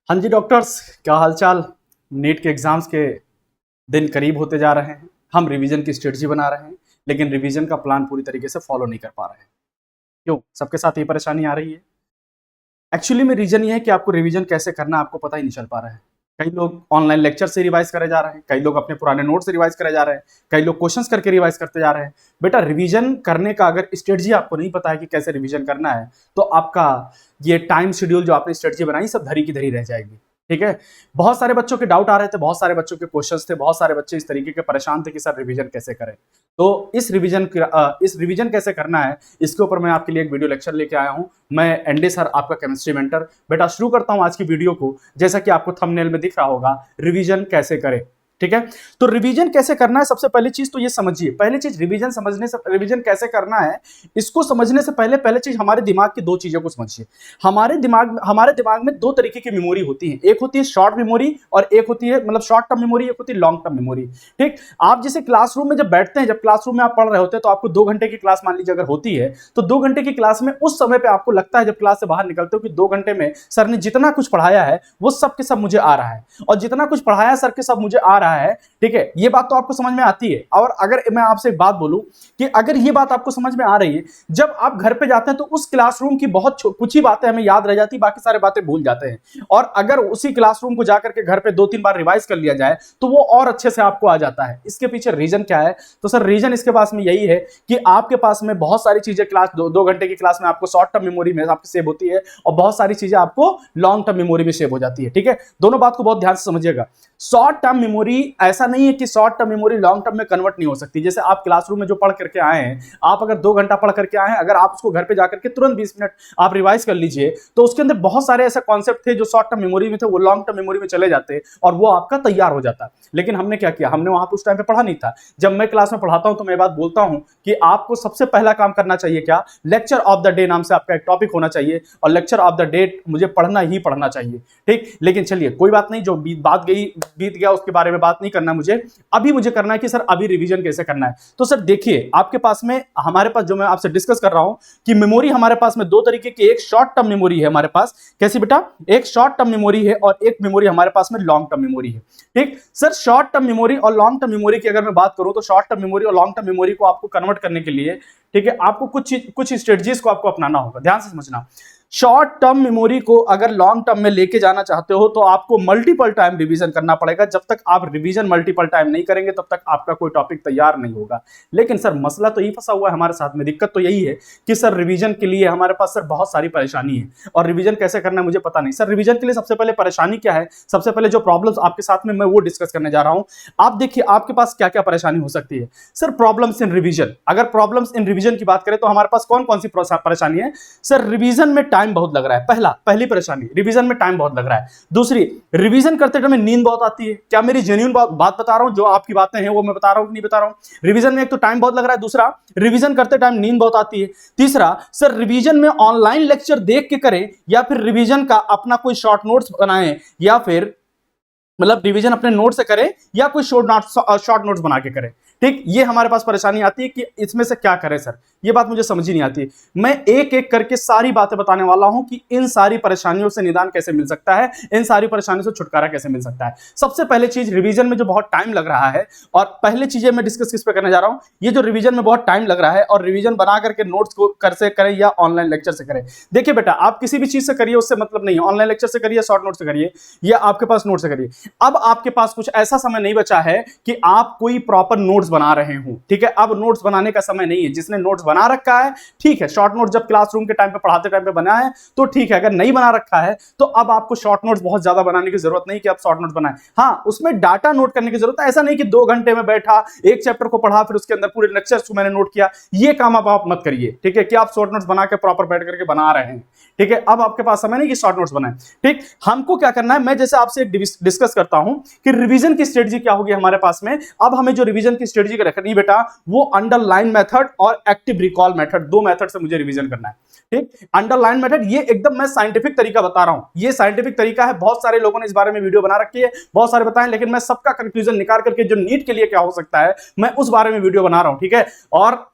हाँ जी डॉक्टर्स, क्या हालचाल। नीट के एग्जाम्स के दिन करीब होते जा रहे हैं। हम रिवीजन की स्ट्रेटजी बना रहे हैं, लेकिन रिवीजन का प्लान पूरी तरीके से फॉलो नहीं कर पा रहे हैं। क्यों सबके साथ ये परेशानी आ रही है? एक्चुअली में रीजन ये है कि आपको रिवीजन कैसे करना है आपको पता ही नहीं चल पा रहा है। कई लोग ऑनलाइन लेक्चर से रिवाइज करे जा रहे हैं, कई लोग अपने पुराने नोट से रिवाइज करे जा रहे हैं, कई लोग क्वेश्चंस करके रिवाइज करते जा रहे हैं। बेटा, रिवीजन करने का अगर स्ट्रेटजी आपको नहीं पता है कि कैसे रिवीजन करना है, तो आपका ये टाइम शेड्यूल जो आपने स्ट्रेटजी बनाई सब धरी की धरी रह जाएगी। ठीक है। बहुत सारे बच्चों के डाउट आ रहे थे, बहुत सारे बच्चों के क्वेश्चंस थे, बहुत सारे बच्चे इस तरीके के परेशान थे कि सर रिवीजन कैसे करें। तो इस रिवीजन कैसे करना है, इसके ऊपर मैं आपके लिए एक वीडियो लेक्चर लेके आया हूं। मैं एनडी सर, आपका केमिस्ट्री मेंटर। बेटा, शुरू करता हूं आज की वीडियो को। जैसा कि आपको थंबनेल में दिख रहा होगा, रिवीजन कैसे करें। ठीक है। तो रिवीजन कैसे करना है, सबसे पहली चीज तो ये समझिए। पहली चीज, रिवीजन समझने से, रिवीजन कैसे करना है इसको समझने से पहले चीज हमारे दिमाग की दो चीजों को समझिए। हमारे दिमाग में दो तरीके की मेमोरी होती है। एक होती है शॉर्ट मेमोरी और एक होती है मतलब शॉर्ट टर्म मेमोरी, एक होती है लॉन्ग टर्म मेमोरी। ठीक। आप जैसे क्लासरूम में जब बैठते हैं, जब क्लासरूम में आप पढ़ रहे होते हैं, तो आपको 2 घंटे की क्लास मान लीजिए अगर होती है, तो 2 घंटे की क्लास में उस समय पे आपको लगता है जब क्लास से बाहर निकलते हो कि 2 घंटे में सर ने जितना कुछ पढ़ाया है वो सब के सब मुझे आ रहा है, और जितना कुछ पढ़ाया सर के सब मुझे आ रहा है। ठीक है, ये बात तो आपको समझ में आती है। और अगर मैं आपसे एक बात बोलूं कि अगर ये बात आपको समझ में आ रही है, जब आप घर पे जाते हैं तो उस क्लासरूम की बहुत कुछ ही बातें हमें याद रह जाती, बाकी सारी बातें भूल जाते हैं। और अगर उसी क्लासरूम को जाकर के घर पे 2-3 बार रिवाइज कर लिया जाए तो वो और अच्छे से आपको आ जाता है। इसके पीछे रीजन क्या है? तो सर रीजन इसके पास में यही है कि आपके पास में बहुत सारी चीजें क्लास 2 घंटे की क्लास में आपको शॉर्ट टर्म मेमोरी में आपकी सेव होती है, और बहुत सारी चीजें आपको लॉन्ग टर्म मेमोरी में सेव हो जाती है। ठीक है, दोनों बात को बहुत ध्यान से समझिएगा। शॉर्ट टर्म मेमोरी ऐसा नहीं है कि short term memory long term में कन्वर्ट नहीं हो सकती। जैसे आप क्लासरूम में जो पढ़ करके आए हैं, आप अगर 2 घंटा पढ़ करके आए हैं, अगर आप उसको घर पे जाकर के तुरंत 20 मिनट आप रिवाइज कर लीजिए, तो उसके अंदर बहुत सारे ऐसे कॉन्सेप्ट थे जो शॉर्ट टर्म मेमोरी में थे, वो लॉन्ग टर्म मेमोरी में चले जाते और वो आपका तैयार हो जाता। लेकिन हमने क्या किया, हमने वहां पर उस टाइम पे पढ़ा नहीं था। जब मैं क्लास में पढ़ाता हूं तो मैं बात बोलता हूं कि आपको सबसे पहला काम करना चाहिए क्या, लेक्चर ऑफ द डे नाम से आपका एक टॉपिक होना चाहिए, और लेक्चर ऑफ द डे मुझे पढ़ना ही पढ़ना चाहिए। ठीक। लेकिन चलिए कोई बात नहीं, जो बीत गया उसके बारे में बात नहीं करना मुझे। अभी मुझे करना है कि सर अभी रिवीजन कैसे करना है। तो सर देखिए, आपके पास में, हमारे पास जो मैं आपसे डिस्कस कर रहा हूं कि मेमोरी हमारे पास में दो तरीके की, एक शॉर्ट टर्म मेमोरी है हमारे पास। कैसी बेटा? एक शॉर्ट टर्म मेमोरी है और एक मेमोरी हमारे पास में लॉन्ग टर्म मेमोरी है। ठीक। सर शॉर्ट टर्म मेमोरी और लॉन्ग टर्म मेमोरी की अगर मैं बात करूं, तो शॉर्ट टर्म मेमोरी और लॉन्ग टर्म मेमोरी को आपको कन्वर्ट करने के लिए, ठीक है, आपको कुछ स्ट्रेटजीज को आपको अपनाना होगा। ध्यान से समझना। शॉर्ट टर्म मेमोरी को अगर लॉन्ग टर्म में लेके जाना चाहते हो तो आपको मल्टीपल टाइम रिवीजन करना पड़ेगा। जब तक आप रिवीजन मल्टीपल टाइम नहीं करेंगे तब तक आपका कोई टॉपिक तैयार नहीं होगा। लेकिन सर मसला तो यही फंसा हुआ है हमारे साथ में, दिक्कत तो यही है कि सर रिवीजन के लिए हमारे पास सर बहुत सारी परेशानी है, और रिवीजन कैसे करना है मुझे पता नहीं। सर रिवीजन के लिए सबसे पहले परेशानी क्या है, सबसे पहले जो प्रॉब्लम्स आपके साथ में मैं वो डिस्कस करने जा रहा हूं। आप देखिए आपके पास क्या क्या परेशानी हो सकती है। सर प्रॉब्लम्स इन रिवीजन, अगर प्रॉब्लम्स इन रिवीजन की बात करें तो हमारे पास कौन कौन सी परेशानी है? सर रिवीजन में टाइम बहुत लग रहा है। पहली परेशानी, रिवीजन में टाइम बहुत लग रहा है। दूसरी, रिवीजन करते टाइम नींद बहुत आती है। क्या मेरी जेन्युइन बात बता रहा हूं, जो आपकी बातें हैं वो मैं बता रहा हूं कि नहीं बता रहा हूं? रिवीजन में एक तो टाइम बहुत लग रहा है, दूसरा रिवीजन करते टाइम नींद बहुत आती है, तीसरा सर रिवीजन में ऑनलाइन लेक्चर देख के करें या फिर रिवीजन का अपना कोई शॉर्ट नोट्स बनाएं, या फिर मतलब रिवीजन अपने नोट से करें या कोई शॉर्ट नोट्स बना के करें। ठीक। ये हमारे पास परेशानी आती है कि इसमें से क्या करें सर, ये बात मुझे समझ ही नहीं आती। मैं एक एक करके सारी बातें बताने वाला हूं कि इन सारी परेशानियों से निदान कैसे मिल सकता है, इन सारी परेशानियों से छुटकारा कैसे मिल सकता है। सबसे पहले चीज, रिवीजन में जो बहुत टाइम लग रहा है, और पहले चीजें मैं डिस्कस किस पे करने जा रहा हूं, ये जो रिवीजन में बहुत टाइम लग रहा है और रिवीजन बना करके नोट्स को से करें या ऑनलाइन लेक्चर से करें। देखिए बेटा, आप किसी भी चीज से करिए, उससे मतलब नहीं है, ऑनलाइन लेक्चर से करिए, शॉर्ट नोट से करिए, या आपके पास नोट से करिए। अब आपके पास कुछ ऐसा समय नहीं बचा है कि आप कोई प्रॉपर नोट्स बना रहे हो। ठीक है, अब नोट्स बनाने का समय नहीं है। जिसने नोट्स बना रखा है ठीक है, शॉर्ट नोट जब क्लासरूम के टाइम पे पढ़ाते टाइम पे बना है तो ठीक है, अगर नहीं बना रखा है तो अब आपको शॉर्ट नोट्स बहुत ज्यादा बनाने की जरूरत नहीं कि आप शॉर्ट नोट्स बनाएं। हां, उसमें डाटा नोट करने की जरूरत है। ऐसा नहीं कि 2 घंटे में बैठा, एक चैप्टर को पढ़ा, फिर उसके अंदर पूरे लेक्चर को मैंने नोट किया, ये काम अब आप मत करिए। ठीक है, कि आप शॉर्ट नोट्स बना के प्रॉपर बैठ करके बना रहे हैं। ठीक है, अब आपके पास समय नहीं कि शॉर्ट नोट्स बनाएं। ठीक, हमको क्या करना है, मैं जैसे आपसे एक डिस्कस करता हूं कि रिवीजन की स्ट्रेटजी क्या होगी हमारे पास में। अब हमें जो रिवीजन की स्ट्रेटजी रखनी है बेटा, वो अंडरलाइन मेथड और एक्टिव रिकॉल मेथड, दो मेथड से मुझे रिवीजन करना है। ठीक, अंडरलाइन मेथड ये एकदम मैं साइंटिफिक तरीका बता रहा हूं, ये साइंटिफिक तरीका है। बहुत सारे लोगों ने इस बारे में वीडियो बना रखी है, बहुत सारे बताएं, लेकिन मैं सबका कंक्लूजन निकाल करके जो नीट के लिए क्या हो सकता है मैं उस बारे में वीडियो बना रहा हूं। ठीक है, और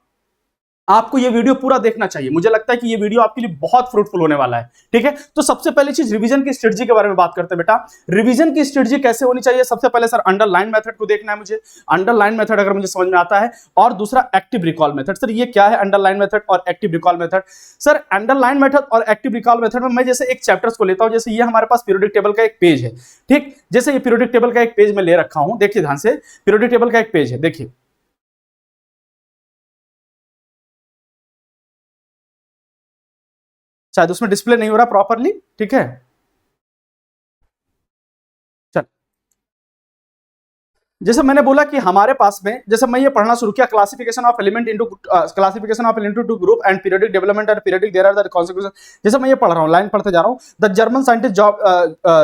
आपको ये वीडियो पूरा देखना चाहिए, मुझे लगता है कि ये वीडियो आपके लिए बहुत फ्रूटफुल होने वाला है। ठीक है, तो सबसे पहली चीज रिवीजन की स्ट्रेटजी के बारे में बात करते हैं बेटा। रिवीजन की स्ट्रेटजी कैसे होनी चाहिए? सबसे पहले सर अंडरलाइन मेथड को देखना है मुझे, अंडरलाइन मेथड अगर मुझे समझ में आता है, और दूसरा एक्टिव रिकॉल मेथड। सर ये क्या है अंडरलाइन मेथड और active recall method? Sir underline method और एक्टिव रिकॉल मेथड में मैं जैसे एक चैप्टर्स को लेता हूं, जैसे ये हमारे पास पीरियोडिक टेबल का एक पेज है, ठीक, जैसे ये पीरियोडिक टेबल का एक पेज में ले रखा हूं, देखिए ध्यान से, पीरियोडिक टेबल का एक पेज है, देखिए शायद उसमें डिस्प्ले नहीं हो रहा प्रॉपरली, ठीक है, चल, जैसे मैंने बोला कि हमारे पास में, जैसे मैं ये पढ़ना शुरू किया classification of element into group and periodic development and periodic there are the consequences, जैसे मैं ये पढ़ रहा हूं, लाइन पढ़ते जा रहा हूं, the German scientist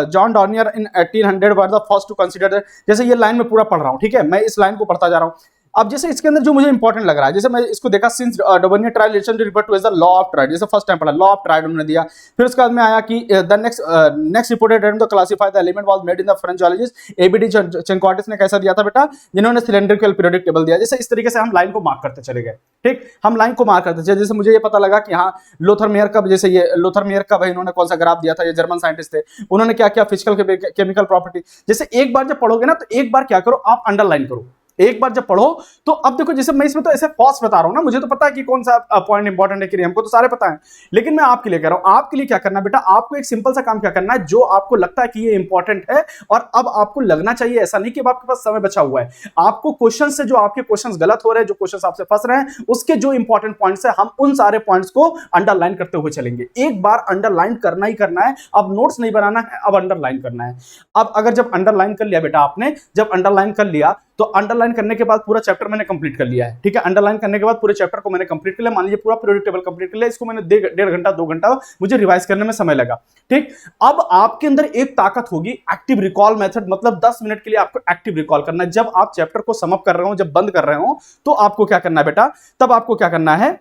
John Dobereiner in 1800 were the first to consider, जैसे ये लाइन में पूरा पढ़ रहा हूं, ठीक है, मैं इस लाइन को पढ़ता जा रहा हूं। अब जैसे इसके अंदर जो मुझे इंपॉर्टेंट लग रहा है, जैसे मैं इसको देखा, since Dobereiner triad relation refer to as the law of triad, जैसे फर्स्ट टाइम पढ़ा लॉ ऑफ ट्रायल उन्होंने दिया, फिर उसके बाद में आया कि the next reported attempt the classify the element was made in the French geologist A B D Chancourtois ने कैसा दिया था बेटा, जिन्होंने सिलेंड्रिकल पीरियोडिक टेबल दिया। जैसे इस तरीके से हम लाइन को मार्क करते चले गए, ठीक, हम लाइन को मार्क करते चले, जैसे मुझे ये पता लगा कि हाँ लोथर मेयर का, जैसे ये लोथर मेयर का भाई इन्होंने कौन सा ग्राफ दिया था, ये जर्मन साइंटिस्ट थे, उन्होंने क्या किया फिजिकल केमिकल प्रॉपर्टी। जैसे एक बार जब पढ़ोगे ना तो एक बार क्या करो आप अंडरलाइन करो, एक बार जब पढ़ो तो अब देखो, जैसे मैं इसमें तो ऐसे फास्ट बता रहा हूं ना, मुझे तो पता है कि कौन सा पॉइंट इंपॉर्टेंट है कि नहीं, हमको तो सारे पता है, लेकिन मैं आपके लिए कह रहा हूं, आपके लिए क्या करना है बेटा, आपको एक सिंपल सा काम क्या करना है, जो आपको लगता है कि ये इंपॉर्टेंट है और अब आपको लगना चाहिए, ऐसा नहीं कि अब आपके पास समय बचा हुआ है, आपको क्वेश्चन से जो आपके क्वेश्चन गलत हो रहे हैं, जो क्वेश्चन आपसे फंस रहे हैं, उसके जो इंपॉर्टेंट पॉइंट्स है, हम उन सारे पॉइंट्स को अंडरलाइन करते हुए चलेंगे। एक बार अंडरलाइन करना ही करना है, अब नोट्स नहीं बनाना है, अब अंडरलाइन करना है। अब अगर जब अंडरलाइन कर लिया बेटा आपने, जब अंडरलाइन कर लिया तो अंडरलाइन करने के बाद पूरा चैप्टर मैंने कंप्लीट कर लिया है, ठीक है, अंडरलाइन करने के बाद पूरे चैप्टर को मैंने कंप्लीट कर लिया, मान लीजिए पूरा पीरियोडिक टेबल कंप्लीट कर लिया, इसको मैंने 1.5 घंटा 2 घंटा मुझे रिवाइज करने में समय लगा, ठीक। अब आपके अंदर एक ताकत होगी एक्टिव रिकॉल मेथड, मतलब 10 मिनट के लिए आपको एक्टिव रिकॉल करना है। जब आप चैप्टर को समअप कर रहे हो, जब बंद कर रहे हो, तो आपको क्या करना है बेटा, तब आपको क्या करना है,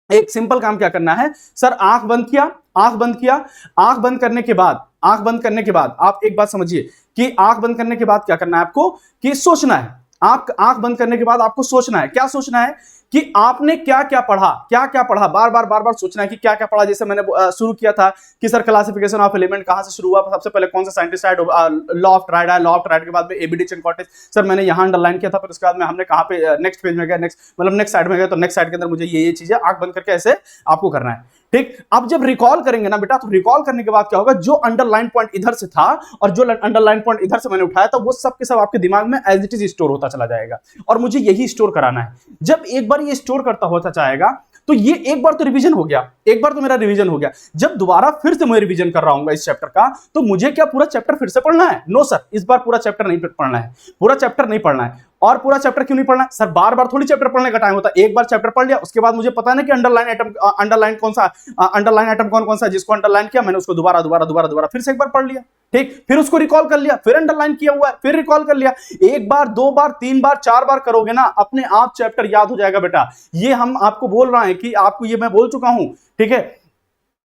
एक सिंपल काम क्या करना है, सर आंख बंद किया, आंख बंद किया, आंख बंद करने के बाद, आंख बंद करने के बाद आप एक बात समझिए कि आंख बंद करने के बाद क्या करना है आपको, कि सोचना है। आप आंख बंद करने के बाद आपको सोचना है, क्या सोचना है कि आपने क्या क्या पढ़ा, क्या क्या पढ़ा, बार बार सोचना है कि क्या क्या पढ़ा। जैसे मैंने शुरू किया था कि सर क्लासिफिकेशन ऑफ एलिमेंट कहां से शुरू हुआ, सबसे पहले कौन सा साइंटिस्ट आया, लॉ ऑफ ट्रायड आया, लॉ ऑफ ट्रायड के बाद में एबीडी चेंकोटिस, सर मैंने यहां अंडरलाइन किया था, फिर उसके बाद में हमने कहां पे नेक्स्ट पेज में गया, नेक्स्ट मतलब नेक्स्ट साइड में गया, तो नेक्स्ट साइड के अंदर मुझे ये चीजें आंख बंद करके ऐसे आपको करना है, ठीक। अब जब रिकॉल करेंगे ना बेटा, तो रिकॉल करने के बाद क्या होगा, जो अंडरलाइन पॉइंट इधर से था और जो अंडरलाइन पॉइंट इधर से मैंने उठाया था, वो सब के सब आपके दिमाग में एज इट इज स्टोर होता चला जाएगा, और मुझे यही स्टोर कराना है। जब एक बार ये स्टोर करता होता जाएगा, तो ये एक बार तो रिवीजन हो गया, एक बार तो मेरा रिवीजन हो गया। जब दोबारा फिर से मैं रिवीजन कर रहा हूं इस चैप्टर का, तो मुझे क्या पूरा चैप्टर फिर से पढ़ना है? नो सर, इस बार पूरा चैप्टर नहीं पढ़ना है, पूरा चैप्टर नहीं पढ़ना है। और पूरा चैप्टर क्यों नहीं पढ़ना है सर? बार बार थोड़ी चैप्टर पढ़ने का टाइम होता है, एक बार चैप्टर पढ़ लिया, उसके बाद मुझे पता नहीं कि अंडरलाइन आइटम, अंडरलाइन कौन सा, अंडरलाइन आइटम कौन कौन सा, जिसको अंडरलाइन किया मैंने उसको दोबारा फिर से एक बार पढ़ लिया, ठीक, फिर उसको रिकॉल कर लिया, फिर अंडरलाइन किया हुआ है, फिर रिकॉल कर लिया। एक बार, 2 बार, 3 बार, 4 बार करोगे ना, अपने आप चैप्टर याद हो जाएगा बेटा। ये हम आपको बोल रहे हैं कि आपको ये मैं बोल चुका हूं, ठीक है।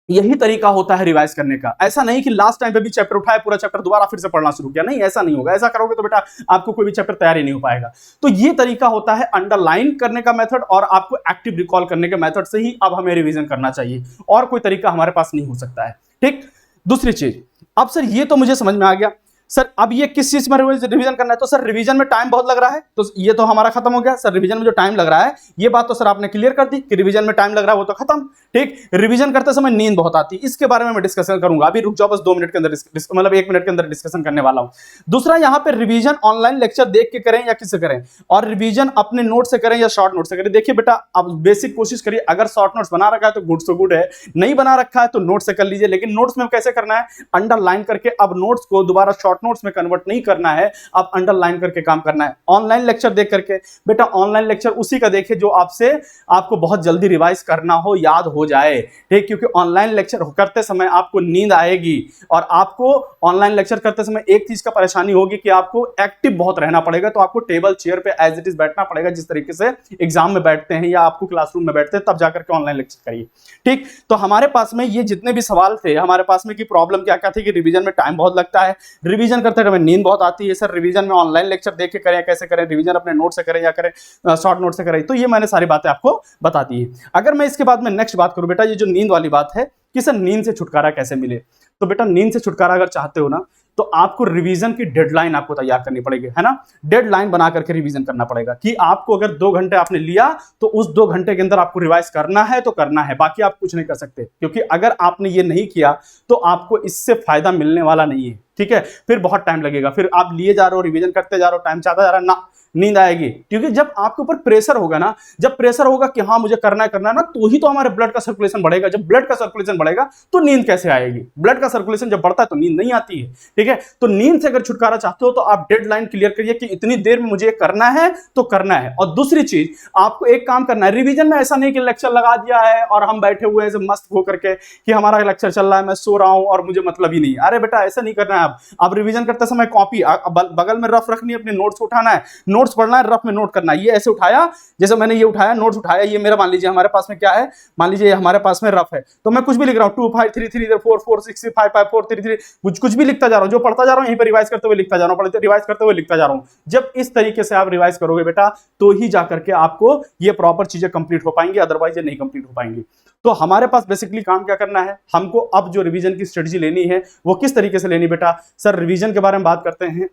यही तरीका होता है रिवाइज करने का। ऐसा नहीं कि लास्ट टाइम पे भी चैप्टर उठाए, पूरा चैप्टर दोबारा फिर से पढ़ना शुरू किया, नहीं, ऐसा नहीं होगा। ऐसा करोगे तो बेटा आपको कोई भी चैप्टर तैयार ही नहीं हो पाएगा। तो ये तरीका होता है अंडरलाइन करने का मेथड, और आपको एक्टिव रिकॉल करने के मेथड से ही अब हमें रिवीजन करना चाहिए, और कोई तरीका हमारे पास नहीं हो सकता है, ठीक। दूसरी चीज, अब सर ये तो मुझे समझ में आ गया, सर अब ये किस चीज में रिवीजन करना है, तो सर रिवीजन में टाइम बहुत लग रहा है, तो ये तो हमारा खत्म हो गया। सर रिवीजन में जो टाइम लग रहा है, ये बात तो सर आपने क्लियर कर दी कि रिवीजन में टाइम लग रहा है, वो तो खत्म, ठीक। रिवीजन करते समय नींद बहुत आती है, इसके बारे में मैं डिस्कशन करूंगा, अभी रुक जाओ, बस 2 मिनट के अंदर, मतलब 1 मिनट के अंदर डिस्कशन करने वाला हूं। दूसरा, यहां पर रिवीजन ऑनलाइन लेक्चर देख के करें या किससे करें, और रिवीजन अपने नोट से करें या शॉर्ट नोट से करें। देखिए बेटा, आप बेसिक कोशिश करिए, अगर शॉर्ट नोट्स बना रखा है तो गुड सो गुड है, नहीं बना रखा है तो नोट से कर लीजिए, लेकिन नोट्स में कैसे करना है, अंडरलाइन करके। अब नोट्स को दोबारा शॉर्ट नोट्स में कन्वर्ट नहीं करना है, आप अंडरलाइन करके काम करना है। ऑनलाइन लेक्चर देख करके बेटा, ऑनलाइन लेक्चर उसी का देखिए जो आपको बहुत जल्दी रिवाइज करना हो, याद हो जाए, ठीक, क्योंकि ऑनलाइन लेक्चर करते समय आपको नींद आएगी, और आपको ऑनलाइन लेक्चर करते समय एक चीज का परेशानी होगी कि आपको एक्टिव बहुत रहना पड़ेगा, तो आपको टेबल चेयर पे एज इट इज बैठना पड़ेगा, जिस तरीके से एग्जाम में बैठते हैं या आपको क्लासरूम में बैठते हैं, तब जाकर के ऑनलाइन लेक्चर करिए, ठीक। तो हमारे पास में ये जितने भी सवाल थे हमारे पास में, की प्रॉब्लम क्या क्या थी कि रिवीजन में टाइम बहुत लगता है, रिवीजन रिवीजन करते समय नींद बहुत आती है सर, रिवीजन में ऑनलाइन लेक्चर देख के करें, कैसे करें, रिवीजन अपने नोट से करें या करें शॉर्ट नोट से करें, तो ये मैंने सारी बातें आपको बता दी है। अगर मैं इसके बाद में नेक्स्ट बात करूं बेटा, ये जो नींद वाली बात है कि सर नींद से छुटकारा कैसे मिले, तो बेटा नींद से छुटकारा अगर चाहते हो ना, तो आपको रिवीजन की डेडलाइन आपको तैयार करनी पड़ेगी, है ना। डेडलाइन बना करके रिवीजन करना पड़ेगा कि आपको अगर 2 घंटे आपने लिया तो उस 2 घंटे के अंदर आपको रिवाइज करना है तो करना है, बाकी आप कुछ नहीं कर सकते, क्योंकि अगर आपने ये नहीं किया तो आपको इससे फायदा मिलने वाला नहीं है, ठीक है। फिर बहुत टाइम लगेगा, फिर आप लिए जा रहे हो, रिवीजन करते जा रहे हो, टाइम चाहता जा रहा है ना, नींद आएगी। क्योंकि जब आपके ऊपर प्रेशर होगा ना, जब प्रेशर होगा कि हाँ मुझे करना है ना, तो ही तो हमारे ब्लड का सर्कुलेशन बढ़ेगा। जब ब्लड का सर्कुलेशन बढ़ेगा तो नींद कैसे आएगी? ब्लड का सर्कुलेशन जब बढ़ता है तो नींद नहीं आती है, ठीक है। तो नींद से अगर छुटकारा चाहते हो तो आप डेडलाइन क्लियर करिए कि इतनी देर में मुझे करना है तो करना है। और दूसरी चीज, आपको एक काम करना है, रिवीजन में ऐसा नहीं कि लेक्चर लगा दिया है और हम बैठे हुए हैं मस्त हो करके कि हमारा लेक्चर चल रहा है, मैं सो रहा हूं और मुझे मतलब ही नहीं। अरे बेटा ऐसा नहीं करना है। आप रिवीजन करते समय कॉपी बगल में रफ रखनी है, अपने नोट्स उठाना है, नोट्स पढ़ना है, रफ में नोट करना है। ये ऐसे उठाया, जैसे मैंने ये उठाया, नोट्स उठाया, ये मेरा मान लीजिए हमारे पास में क्या है, मान लीजिए हमारे पास में रफ है, तो मैं कुछ भी लिख रहा हूं, 2 5 3 3 4 4 6 6 5 5 4 3 3, कुछ भी लिखता जा रहा हूं, जो पढ़ता जा रहा हूं यहीं पर रिवाइज करते हुए लिखता जा रहा हूं, रिवाइज करते हुए लिखता जा रहा हूं। जब इस तरीके से आप रिवाइज करोगे बेटा, तो ही जाकर के आपको ये प्रॉपर चीजें कंप्लीट हो पाएंगी, अदरवाइज ये नहीं कंप्लीट हो पाएंगी। तो हमारे पास बेसिकली काम क्या करना है, हमको अब जो रिवीजन की स्ट्रेटजी लेनी है वो किस तरीके से लेनी बेटा। सर रिवीजन के बारे में बात करते हैं,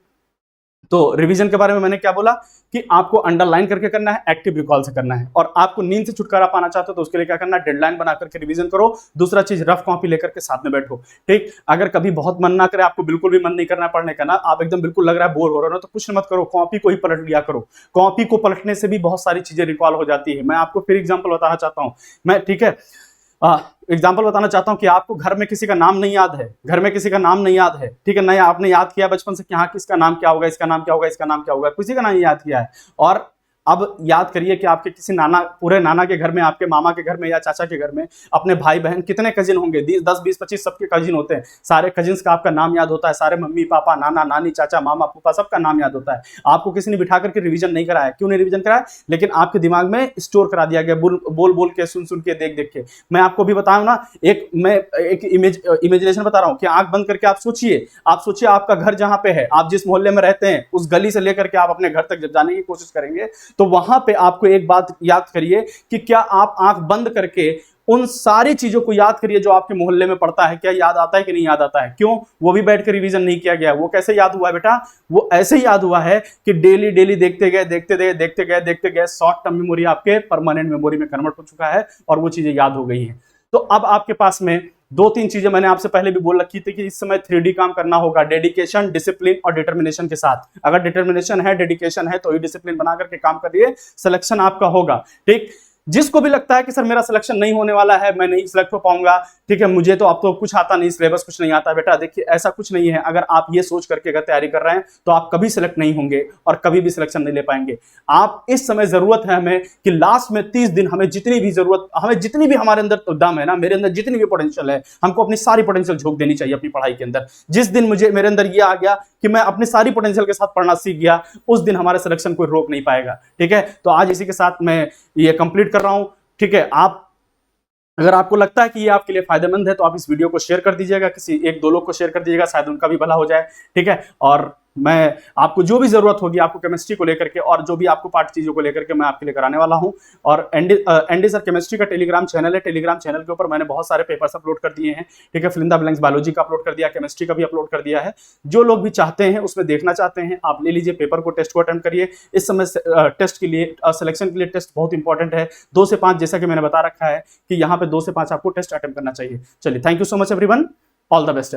तो रिवीजन के बारे में मैंने क्या बोला कि आपको अंडरलाइन करके करना है, एक्टिव रिकॉल से करना है। और आपको नींद से छुटकारा पाना चाहते हो तो उसके लिए क्या करना है, डेडलाइन बना करके रिवीजन करो। दूसरा चीज, रफ कॉपी लेकर के साथ में बैठो, ठीक। अगर कभी बहुत मन ना करे, आपको बिल्कुल भी मन नहीं करना पढ़ने का ना, आप एकदम बिल्कुल लग रहा है बोर हो रहा है ना, तो कुछ मत करो, कॉपी को ही पलट लिया करो। कॉपी को पलटने से भी बहुत सारी चीजें रिकॉल हो जाती है। मैं आपको फिर एग्जाम्पल बताना चाहता हूं मैं, ठीक है। एग्जाम्पल बताना चाहता हूं कि आपको घर में किसी का नाम नहीं याद है, घर में किसी का नाम नहीं याद है, ठीक है। नहीं आपने याद किया बचपन से कि हाँ किसका नाम क्या होगा, इसका नाम क्या होगा, इसका नाम क्या होगा, किसी का नाम याद किया है। और अब याद करिए कि आपके किसी नाना, पूरे नाना के घर में, आपके मामा के घर में या चाचा के घर में अपने भाई बहन कितने कजिन होंगे, 10 20 25 सबके कजिन होते हैं। सारे कजिन्स का आपका नाम याद होता है, सारे मम्मी पापा, नाना नानी, चाचा मामा फूफा, सबका नाम याद होता है। आपको किसी ने बिठा करके रिवीजन नहीं कराया, क्यों नहीं रिवीजन कराया, लेकिन आपके दिमाग में स्टोर करा दिया गया, बोल बोल के, सुन सुन के, देख देख के। मैं आपको भी बताऊं ना, मैं एक इमेजिनेशन बता रहा हूं कि आंख बंद करके आप सोचिए आपका घर जहां पे है, आप जिस मोहल्ले में रहते हैं, उस गली से लेकर के आप अपने घर तक जब जाने की कोशिश करेंगे तो वहां पे आपको एक बात याद करिए कि क्या आप आंख बंद करके उन सारी चीजों को याद करिए जो आपके मोहल्ले में पड़ता है, क्या याद आता है कि नहीं याद आता है। क्यों? वो भी बैठ कर रिवीजन नहीं किया गया। वो कैसे याद हुआ है बेटा, वो ऐसे ही याद हुआ है कि डेली डेली देखते गए, शॉर्ट टर्म मेमोरी आपके परमानेंट मेमोरी में कन्वर्ट हो चुका है और वो चीजें याद हो गई हैं। तो अब आपके पास में 2-3 चीजें मैंने आपसे पहले भी बोल रखी थी कि इस समय 3D काम करना होगा, डेडिकेशन, डिसिप्लिन और डिटर्मिनेशन के साथ। अगर डिटर्मिनेशन है, डेडिकेशन है, तो ही डिसिप्लिन बना करके काम करिए, सिलेक्शन आपका होगा, ठीक। जिसको भी लगता है कि सर मेरा सिलेक्शन नहीं होने वाला है, मैं नहीं सिलेक्ट हो पाऊंगा, ठीक है, मुझे तो अब तो कुछ आता नहीं, सिलेबस कुछ नहीं आता, बेटा देखिए ऐसा कुछ नहीं है। अगर आप ये सोच करके अगर तैयारी कर रहे हैं तो आप कभी सिलेक्ट नहीं होंगे और कभी भी सिलेक्शन नहीं ले पाएंगे। आप इस समय जरूरत है हमें कि लास्ट में 30 दिन हमें जितनी भी हमारे अंदर तो दम है ना, मेरे अंदर जितनी भी पोटेंशियल है, हमको अपनी सारी पोटेंशियल झोंक देनी चाहिए अपनी पढ़ाई के अंदर। जिस दिन मेरे अंदर ये आ गया कि मैं अपनी सारी पोटेंशियल के साथ पढ़ना सीख गया, उस दिन हमारे सिलेक्शन कोई रोक नहीं पाएगा, ठीक है। तो आज इसी के साथ मैं ये कंप्लीट कर रहा हूं, ठीक है। अगर आपको लगता है कि ये आपके लिए फायदेमंद है तो आप इस वीडियो को शेयर कर दीजिएगा, किसी 1-2 लोग को शेयर कर दीजिएगा, शायद उनका भी भला हो जाए, ठीक है। और मैं आपको जो भी जरूरत होगी आपको केमिस्ट्री को लेकर के और जो भी आपको पार्ट चीजों को लेकर के मैं आपके लिए कराने वाला हूं। और एनडी सर केमिस्ट्री का टेलीग्राम चैनल है, टेलीग्राम चैनल के ऊपर मैंने बहुत सारे पेपर्स अपलोड कर दिए हैं, ठीक है। Fill in the blanks biology का अपलोड कर दिया, केमिस्ट्री का भी अपलोड कर दिया है। जो लोग भी चाहते हैं उसमें देखना चाहते हैं, आप ले लीजिए पेपर को, टेस्ट को अटेम्प्ट करिए। इस समय टेस्ट के लिए, सिलेक्शन के लिए टेस्ट बहुत इंपॉर्टेंट है। 2 से 5 जैसा कि मैंने बता रखा है कि यहाँ पे 2 से 5 आपको टेस्ट अटेम्प्ट करना चाहिए। चलिए, thank you so much everyone, all the best.